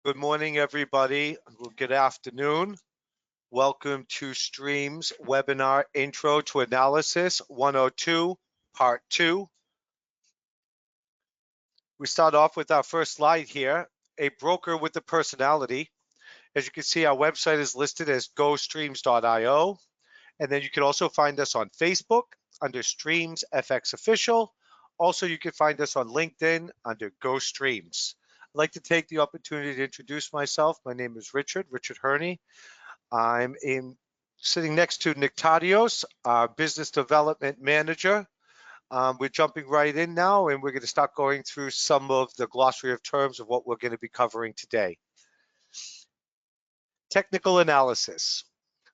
Good morning, everybody. Good afternoon. Welcome to Stream's webinar Intro to Analysis 102, Part 2. We start off with our first slide here, a broker with a personality. As you can see, our website is listed as gostreams.io. And then you can also find us on Facebook under Streams FX Official. Also, you can find us on LinkedIn under Go Streams. I'd like to take the opportunity to introduce myself. My name is Richard Herney. I'm sitting next to Nictadios, our Business Development Manager. We're jumping right in now, and we're going to start going through some of the glossary of terms of what we're going to be covering today. Technical analysis.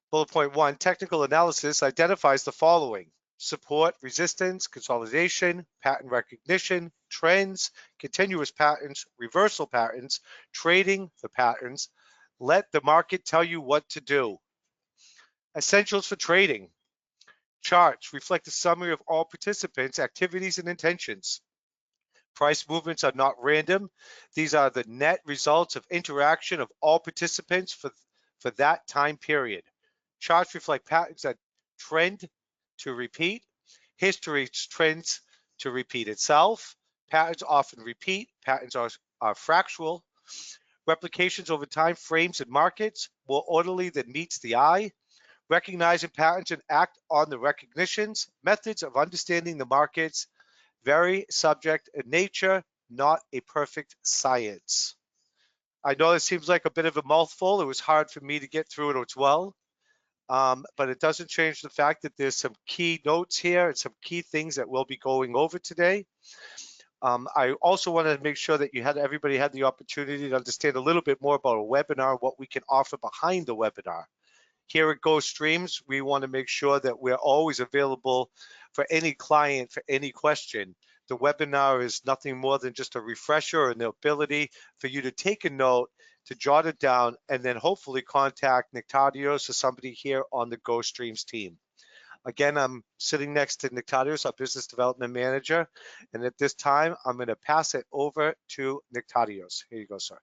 Bullet point 1, technical analysis identifies the following: support, resistance, consolidation, pattern recognition, trends, continuous patterns, reversal patterns, trading the patterns. Let the market tell you what to do. Essentials for trading. Charts reflect a summary of all participants' activities and intentions. Price movements are not random. These are the net results of interaction of all participants for that time period. Charts reflect patterns that trend to repeat. History trends to repeat itself. Patterns often repeat. Patterns are fractal. Replications over time, frames, and markets, more orderly than meets the eye. Recognizing patterns and act on the recognitions. Methods of understanding the markets, very subject in nature, not a perfect science. I know it seems like a bit of a mouthful. It was hard for me to get through it as well. But it doesn't change the fact that there's some key notes here and some key things that we'll be going over today. I also wanted to make sure that everybody had the opportunity to understand a little bit more about a webinar, what we can offer behind the webinar. Here at Go Streams, we want to make sure that we're always available for any client, for any question. The webinar is nothing more than just a refresher and the ability for you to take a note, to jot it down, and then hopefully contact Nictadios or somebody here on the Go Streams team. Again, I'm sitting next to Nictadios, our Business Development Manager, and at this time, I'm going to pass it over to Nictadios. Here you go, sir.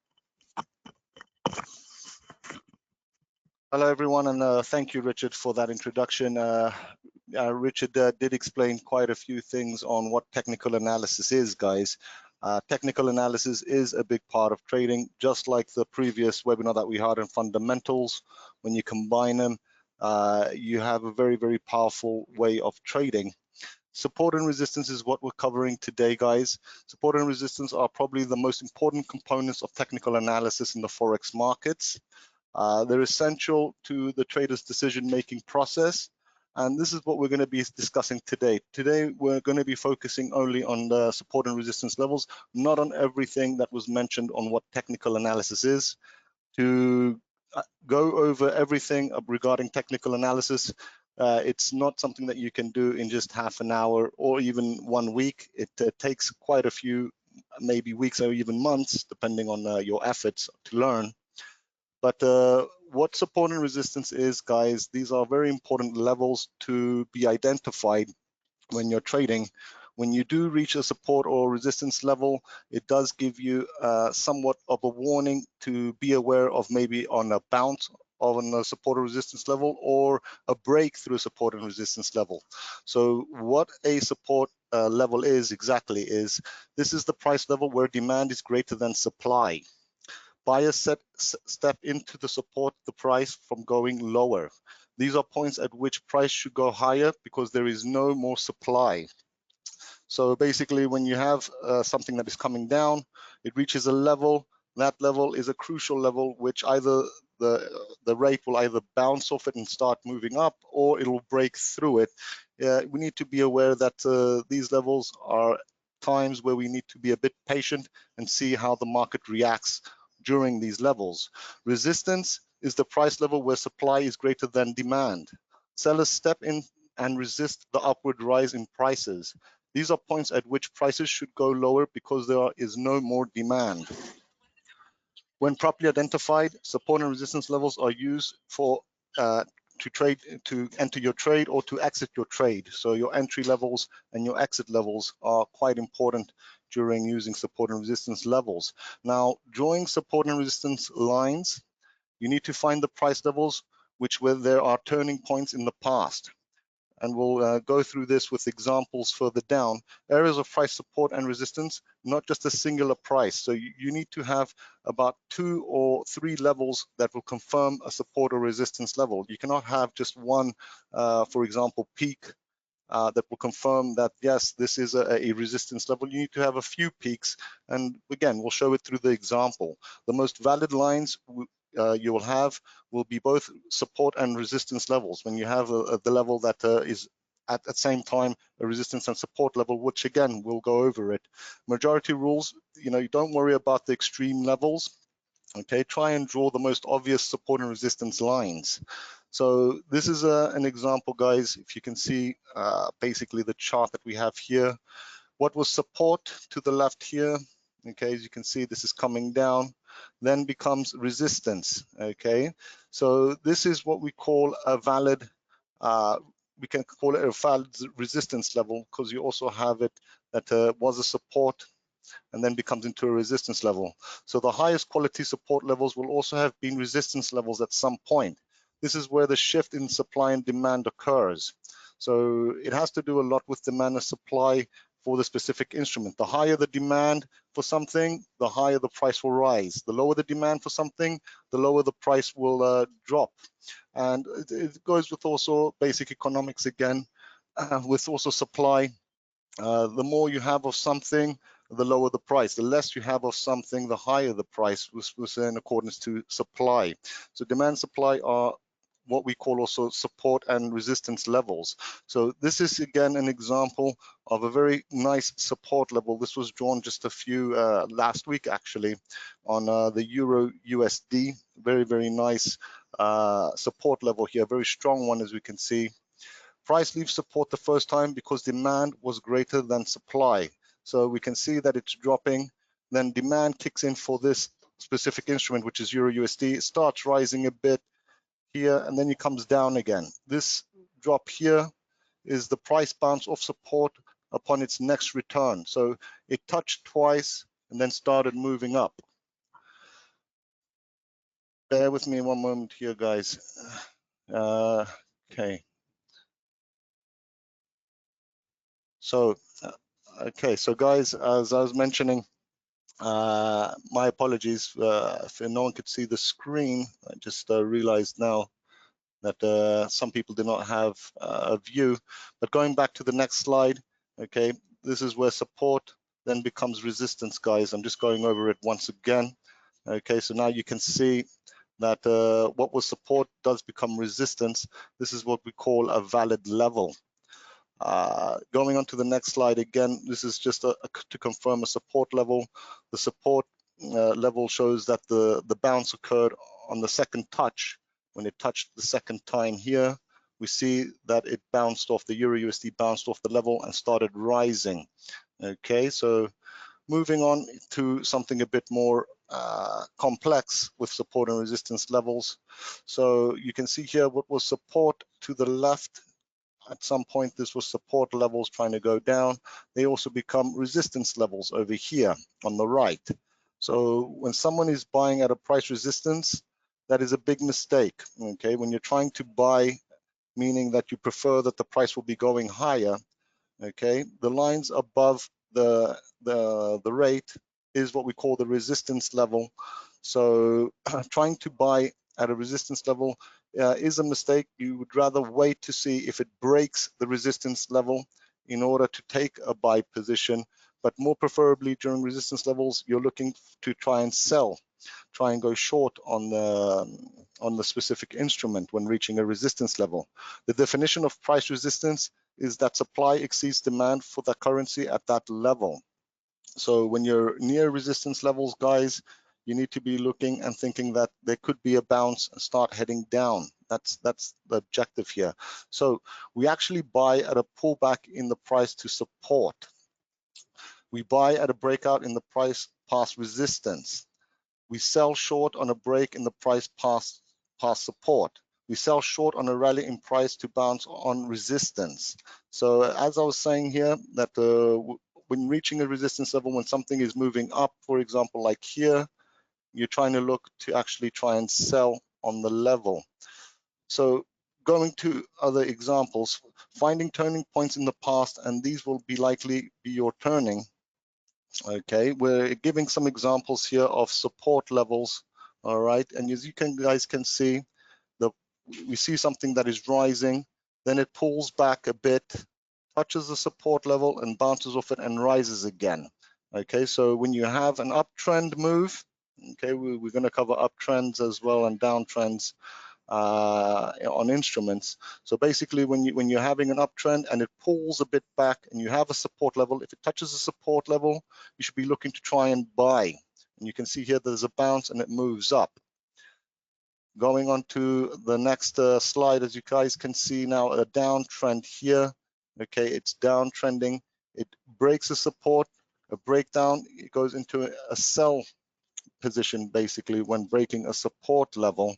Hello, everyone, and thank you, Richard, for that introduction. Richard did explain quite a few things on what technical analysis is, guys. Technical analysis is a big part of trading, just like the previous webinar that we had on fundamentals. When you combine them, you have a very, very powerful way of trading. Support and resistance is what we're covering today, guys. Support and resistance are probably the most important components of technical analysis in the Forex markets. They're essential to the trader's decision-making process, and this is what we're going to be discussing today. Today, we're going to be focusing only on the support and resistance levels, not on everything that was mentioned on what technical analysis is. To go over everything regarding technical analysis, it's not something that you can do in just half an hour or even 1 week. It takes quite a few, maybe weeks or even months, depending on your efforts to learn. But what support and resistance is, guys, these are very important levels to be identified when you're trading. When you do reach a support or resistance level, it does give you somewhat of a warning to be aware of, maybe on a bounce on a support or resistance level, or a break through a support and resistance level. So what a support level is exactly is, this is the price level where demand is greater than supply. Buyers step into to support the price from going lower. These are points at which price should go higher because there is no more supply. So basically, when you have something that is coming down, it reaches a level. That level is a crucial level which either the rate will either bounce off it and start moving up, or it will break through it. We need to be aware that these levels are times where we need to be a bit patient and see how the market reacts during these levels. Resistance is the price level where supply is greater than demand. Sellers step in and resist the upward rise in prices. These are points at which prices should go lower because there is no more demand. When properly identified, support and resistance levels are used for to enter your trade or to exit your trade. So your entry levels and your exit levels are quite important during using support and resistance levels. Now, drawing support and resistance lines, you need to find the price levels where there are turning points in the past. And we'll go through this with examples further down. Areas of price support and resistance, not just a singular price. So you need to have about 2 or 3 levels that will confirm a support or resistance level. You cannot have just one, for example, peak that will confirm that, yes, this is a resistance level. You need to have a few peaks. And again, we'll show it through the example. The most valid lines you will have will be both support and resistance levels. When you have the level that is at the same time a resistance and support level, which again, we'll go over it. Majority rules, you don't worry about the extreme levels. Okay, try and draw the most obvious support and resistance lines. So this is an example, guys. If you can see basically the chart that we have here, what was support to the left here, okay, as you can see, this is coming down, then becomes resistance. Okay, so this is what we call a valid, we can call it a valid resistance level, because you also have it that was a support and then becomes into a resistance level. So the highest quality support levels will also have been resistance levels at some point. This is where the shift in supply and demand occurs. So it has to do a lot with demand and supply for the specific instrument. The higher the demand for something, the higher the price will rise. The lower the demand for something, the lower the price will drop. And it goes with also basic economics again, with also supply. The more you have of something, the lower the price. The less you have of something, the higher the price, was in accordance to supply. So demand supply are what we call also support and resistance levels. So this is again an example of a very nice support level. This was drawn just a few last week actually on the Euro USD. Very, very nice support level here, very strong one, as we can see. Price leaves support the first time because demand was greater than supply. So we can see that it's dropping, then demand kicks in for this specific instrument, which is Euro USD. It starts rising a bit here, and then it comes down again. This drop here is the price bounce off support upon its next return. So it touched twice and then started moving up. Bear with me one moment here, guys. Okay. So, okay, so guys, as I was mentioning, my apologies if no one could see the screen. I just realized now that some people did not have a view. But going back to the next slide, okay, this is where support then becomes resistance, guys. I'm just going over it once again. Okay, so now you can see that what was support does become resistance. This is what we call a valid level. Going on to the next slide again, this is just to confirm a support level. The support level shows that the bounce occurred on the second touch. When it touched the second time here, we see that it bounced off, the Euro USD bounced off the level and started rising. Okay, so moving on to something a bit more complex with support and resistance levels. So you can see here what was support to the left. At some point, this was support levels trying to go down. They also become resistance levels over here on the right. So when someone is buying at a price resistance, that is a big mistake, okay? When you're trying to buy, meaning that you prefer that the price will be going higher, okay? The lines above the rate is what we call the resistance level. So trying to buy at a resistance level is a mistake. You would rather wait to see if it breaks the resistance level in order to take a buy position, but more preferably during resistance levels, you're looking to try and sell, try and go short on the specific instrument when reaching a resistance level. The definition of price resistance is that supply exceeds demand for the currency at that level. So when you're near resistance levels, guys, you need to be looking and thinking that there could be a bounce and start heading down. That's the objective here. So we actually buy at a pullback in the price to support. We buy at a breakout in the price past resistance. We sell short on a break in the price past support. We sell short on a rally in price to bounce on resistance. So as I was saying here, that when reaching a resistance level, when something is moving up, for example, like here, you're trying to look to actually try and sell on the level. So going to other examples, finding turning points in the past, and these will be likely be your turning. Okay, we're giving some examples here of support levels. All right, and as you guys can see, we see something that is rising, then it pulls back a bit, touches the support level and bounces off it and rises again. Okay, so when you have an uptrend move, okay, we're going to cover uptrends as well and downtrends on instruments. So basically, when you're having an uptrend and it pulls a bit back and you have a support level, if it touches a support level, you should be looking to try and buy. And you can see here there's a bounce and it moves up. Going on to the next slide, as you guys can see now, a downtrend here. Okay, it's downtrending. It breaks a support, a breakdown. It goes into a sell position basically when breaking a support level.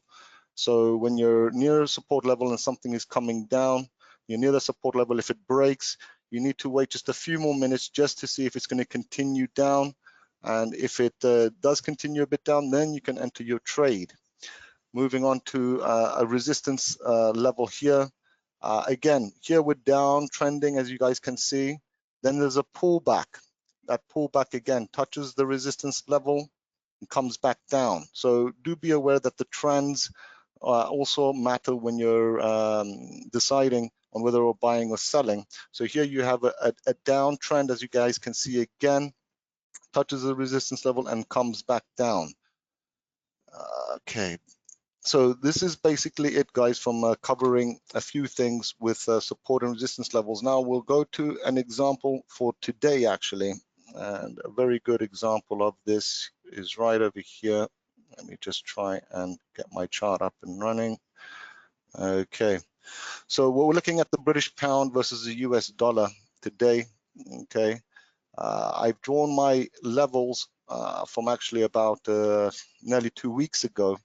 So when you're near a support level and something is coming down, you're near the support level. If it breaks, you need to wait just a few more minutes just to see if it's going to continue down. And if it does continue a bit down, then you can enter your trade. Moving on to a resistance level here. Again, here we're down trending, as you guys can see. Then there's a pullback. That pullback again touches the resistance level and comes back down. So do be aware that the trends also matter when you're deciding on whether we're buying or selling. So here you have a downtrend, as you guys can see again, touches the resistance level and comes back down. Okay. So this is basically it, guys, from covering a few things with support and resistance levels. Now we'll go to an example for today, actually. And a very good example of this is right over here. Let me just try and get my chart up and running. Okay, so we're looking at the British pound versus the US dollar today. Okay, I've drawn my levels from actually about nearly 2 weeks ago.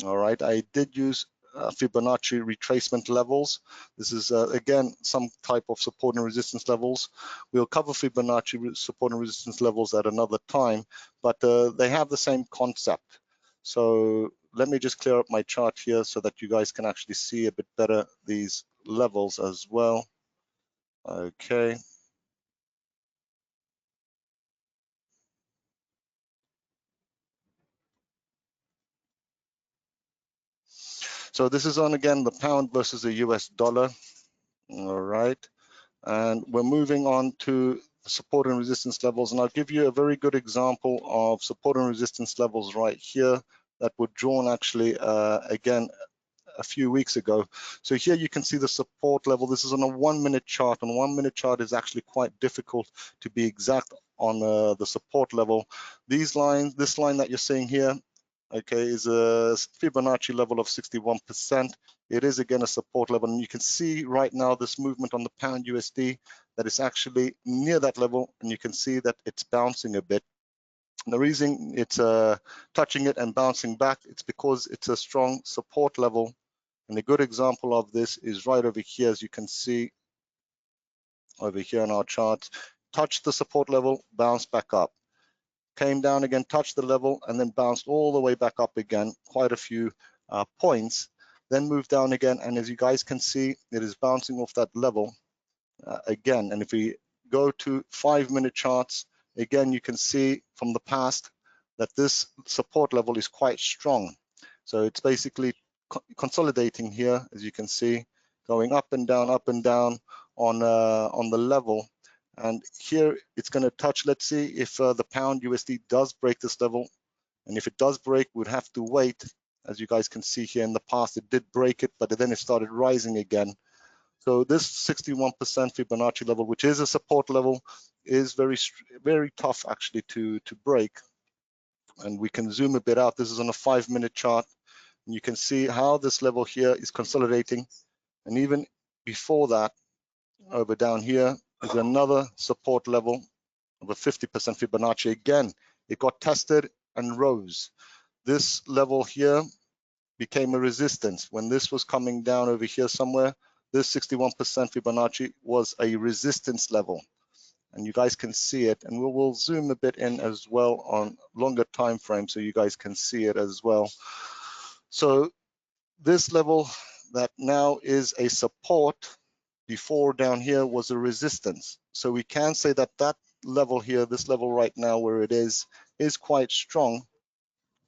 All right, I did use Fibonacci retracement levels. This is again some type of support and resistance levels. We'll cover Fibonacci support and resistance levels at another time, but they have the same concept. So let me just clear up my chart here so that you guys can actually see a bit better these levels as well. Okay. So this is on again the pound versus the US dollar. All right. And we're moving on to support and resistance levels. And I'll give you a very good example of support and resistance levels right here that were drawn actually, again, a few weeks ago. So here you can see the support level. This is on a 1 minute chart. On a 1 minute chart is actually quite difficult to be exact on the support level. These lines, this line that you're seeing here, okay, is a Fibonacci level of 61%. It is again a support level, and you can see right now this movement on the pound USD that is actually near that level, and you can see that it's bouncing a bit. And the reason it's touching it and bouncing back, it's because it's a strong support level. And a good example of this is right over here, as you can see over here in our chart. Touch the support level, bounce back up. Came down again, touched the level, and then bounced all the way back up again, quite a few points, then moved down again. And as you guys can see, it is bouncing off that level again. And if we go to 5 minute charts, again, you can see from the past that this support level is quite strong. So it's basically consolidating here, as you can see, going up and down on the level. And here it's going to touch, let's see if the pound USD does break this level. And if it does break, we'd have to wait. As you guys can see here in the past, it did break it, but then it started rising again. So this 61% Fibonacci level, which is a support level, is very tough actually to break. And we can zoom a bit out. This is on a 5 minute chart. And you can see how this level here is consolidating. And even before that, over down here is another support level of a 50% Fibonacci. Again, it got tested and rose. This level here became a resistance. When this was coming down over here somewhere, this 61% Fibonacci was a resistance level. And you guys can see it, and we'll zoom a bit in as well on longer time frame so you guys can see it as well. So this level that now is a support, before down here was a resistance. So we can say that that level here, this level right now where it is quite strong.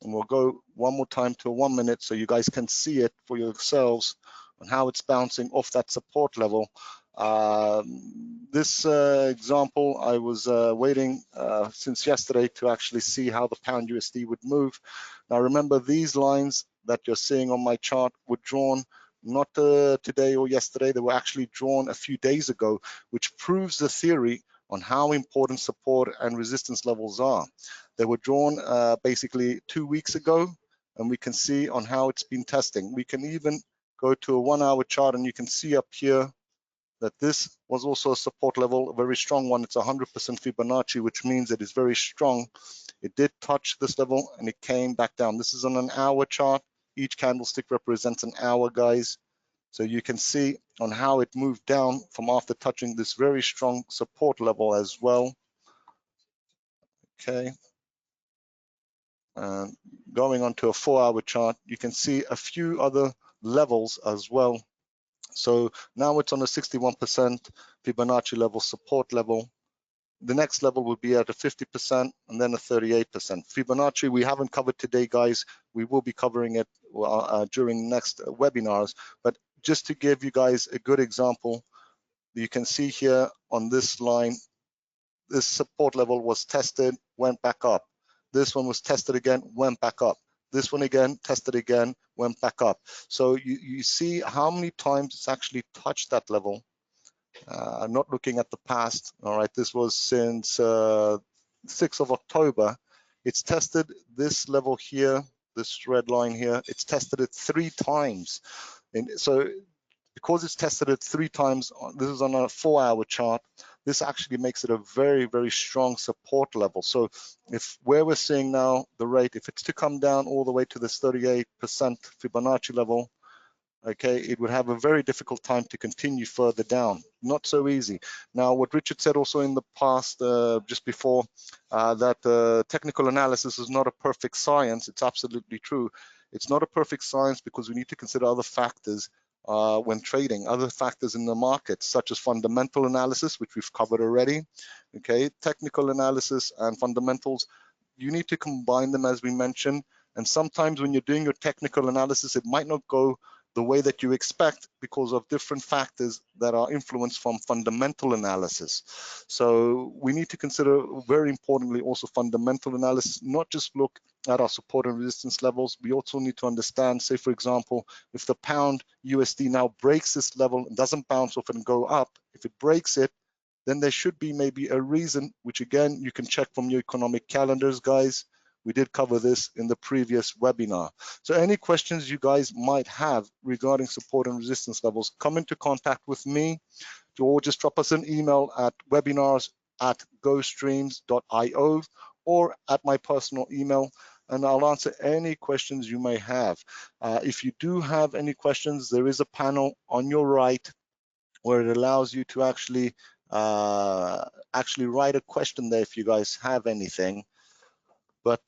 And we'll go one more time to 1 minute so you guys can see it for yourselves on how it's bouncing off that support level. This example, I was waiting since yesterday to actually see how the pound USD would move. Now remember, these lines that you're seeing on my chart were drawn not today or yesterday, they were actually drawn a few days ago, which proves the theory on how important support and resistance levels are. They were drawn basically 2 weeks ago, and we can see on how it's been testing. We can even go to a 1 hour chart, and you can see up here that this was also a support level, a very strong one. It's 100% Fibonacci, which means it is very strong. It did touch this level and it came back down. This is on an hour chart. Each candlestick represents an hour, guys. So you can see on how it moved down from after touching this very strong support level as well. Okay. Going on to a 4 hour chart, you can see a few other levels as well. So now it's on a 61% Fibonacci level, support level. The next level would be at a 50% and then a 38%. Fibonacci, we haven't covered today, guys. We will be covering it during next webinars. But just to give you guys a good example, you can see here on this line, this support level was tested, went back up. This one was tested again, went back up. This one again, tested again, went back up. So you see how many times it's actually touched that level. I'm not looking at the past. All right, this was since 6th of October. It's tested this level here, this red line here. It's tested it 3 times. And so because it's tested it 3 times, this is on a 4 hour chart, this actually makes it a very, very strong support level. So if where we're seeing now the rate, if it's to come down all the way to this 38% Fibonacci level, okay, it would have a very difficult time to continue further down. Not so easy. Now, what Richard said also in the past, just before, that technical analysis is not a perfect science. It's absolutely true. It's not a perfect science because we need to consider other factors when trading, other factors in the market, such as fundamental analysis, which we've covered already. Okay, technical analysis and fundamentals, you need to combine them, as we mentioned. And sometimes when you're doing your technical analysis, it might not go the way that you expect because of different factors that are influenced from fundamental analysis. So we need to consider, very importantly, also fundamental analysis, not just look at our support and resistance levels. We also need to understand, say, for example, if the pound USD now breaks this level and doesn't bounce off and go up, if it breaks it, then there should be maybe a reason, which again, you can check from your economic calendars, guys. We did cover this in the previous webinar. So any questions you guys might have regarding support and resistance levels, come into contact with me, or just drop us an email at webinars@gostreams.io or at my personal email, and I'll answer any questions you may have. If you do have any questions, there is a panel on your right where it allows you to actually write a question there if you guys have anything. But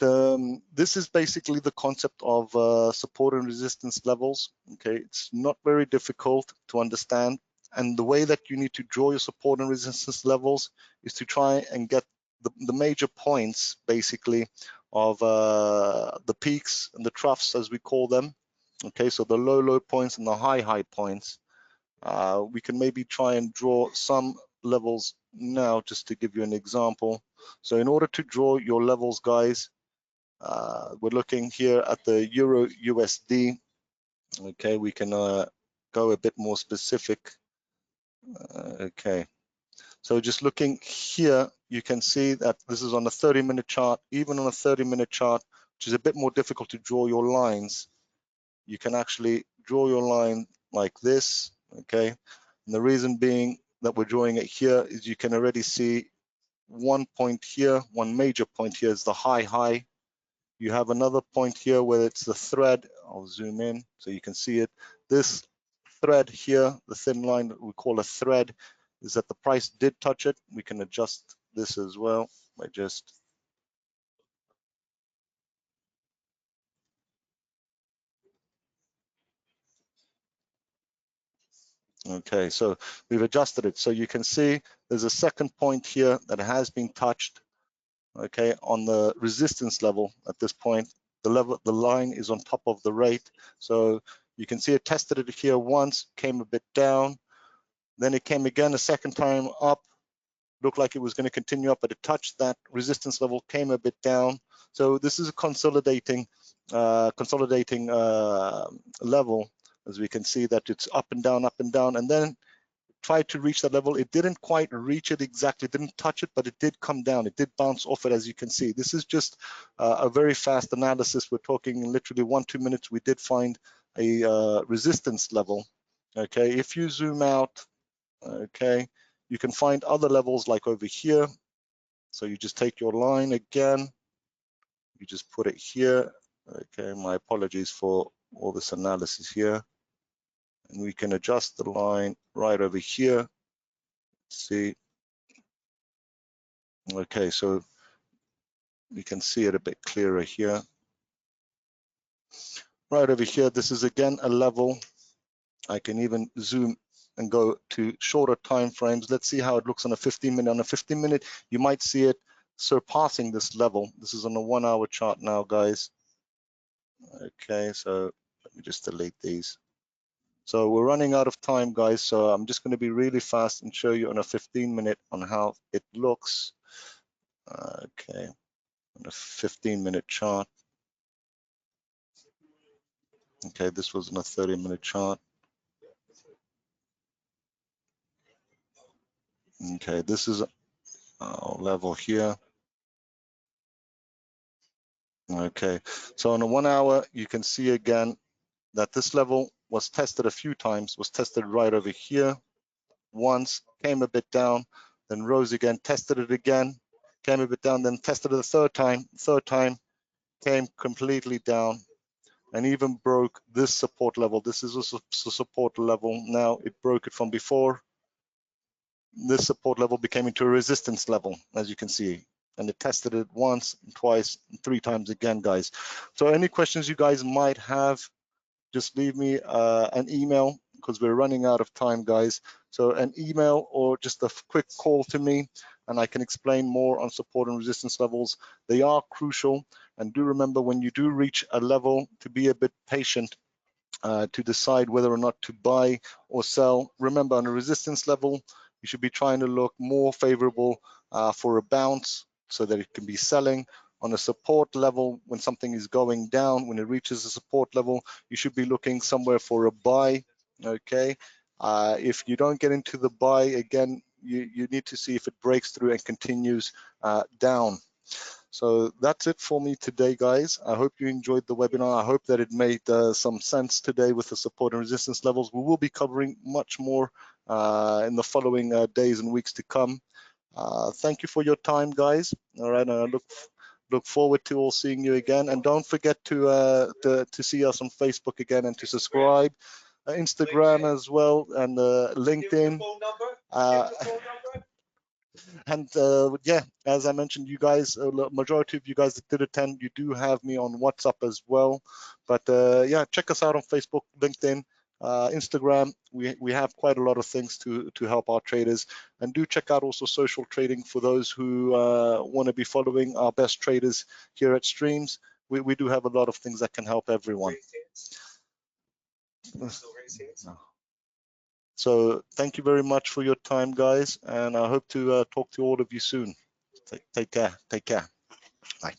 this is basically the concept of support and resistance levels. Okay, it's not very difficult to understand. And the way that you need to draw your support and resistance levels is to try and get the major points, basically, of the peaks and the troughs, as we call them. Okay, so the low points and the high points. We can maybe try and draw some levels now, just to give you an example. So in order to draw your levels, guys, we're looking here at the Euro USD. Okay, we can go a bit more specific. Okay, so just looking here, you can see that this is on a 30-minute chart. Even on a 30-minute chart, which is a bit more difficult to draw your lines, you can actually draw your line like this. Okay, and the reason being that we're drawing it here is you can already see one point here, one major point here is the high. You have another point here where it's the thread I'll zoom in so you can see it. This thread here, the thin line that we call a thread, is that the price did touch it. We can adjust this as well by just okay, so we've adjusted it. So you can see there's a second point here that has been touched, okay, on the resistance level at this point. The line is on top of the rate. So you can see it tested it here once, came a bit down, then it came again a second time up, looked like it was going to continue up, but it touched that resistance level, came a bit down. So this is a consolidating level, as we can see that it's up and down, and then tried to reach that level. It didn't quite reach it exactly, didn't touch it, but it did come down. It did bounce off it, as you can see. This is just a very fast analysis. We're talking literally 1-2 minutes. We did find a resistance level. Okay, if you zoom out, okay, you can find other levels like over here. So you just take your line again, you just put it here. Okay, my apologies for all this analysis here. And we can adjust the line right over here. See, okay, so we can see it a bit clearer here. Right over here, this is again a level. I can even zoom and go to shorter time frames. Let's see how it looks on a 15-minute. On a 15-minute, you might see it surpassing this level. This is on a 1-hour chart now, guys. Okay, so let me just delete these. So we're running out of time, guys. So I'm just going to be really fast and show you on a 15-minute on how it looks. Okay, on a 15-minute chart. Okay, this was on a 30-minute chart. Okay, this is our level here. Okay, so on a 1 hour, you can see again that this level was tested a few times, was tested right over here once, came a bit down, then rose again, tested it again, came a bit down, then tested it a third time, came completely down, and even broke this support level. This is a support level. Now it broke it from before. This support level became into a resistance level, as you can see, and it tested it once, twice, 3 times again, guys. So any questions you guys might have, just leave me an email, because we're running out of time, guys. So an email or just a quick call to me, and I can explain more on support and resistance levels. They are crucial, and do remember, when you do reach a level, to be a bit patient to decide whether or not to buy or sell. Remember, on a resistance level, you should be trying to look more favorable for a bounce so that it can be selling. On a support level, when something is going down, when it reaches a support level, you should be looking somewhere for a buy. Okay, if you don't get into the buy, again, you need to see if it breaks through and continues down. So that's it for me today, guys. I hope you enjoyed the webinar. I hope that it made some sense today with the support and resistance levels. We will be covering much more in the following days and weeks to come. Thank you for your time, guys. All right, I look forward to all seeing you again. And don't forget to see us on Facebook again and to subscribe. Instagram as well, and LinkedIn. And yeah, as I mentioned, you guys, majority of you guys that did attend, you do have me on WhatsApp as well. But yeah, check us out on Facebook, LinkedIn, Instagram. We have quite a lot of things to help our traders. And do check out also Social Trading for those who want to be following our best traders here at Streams. We do have a lot of things that can help everyone. So thank you very much for your time, guys, and I hope to talk to all of you soon. Take care. Bye.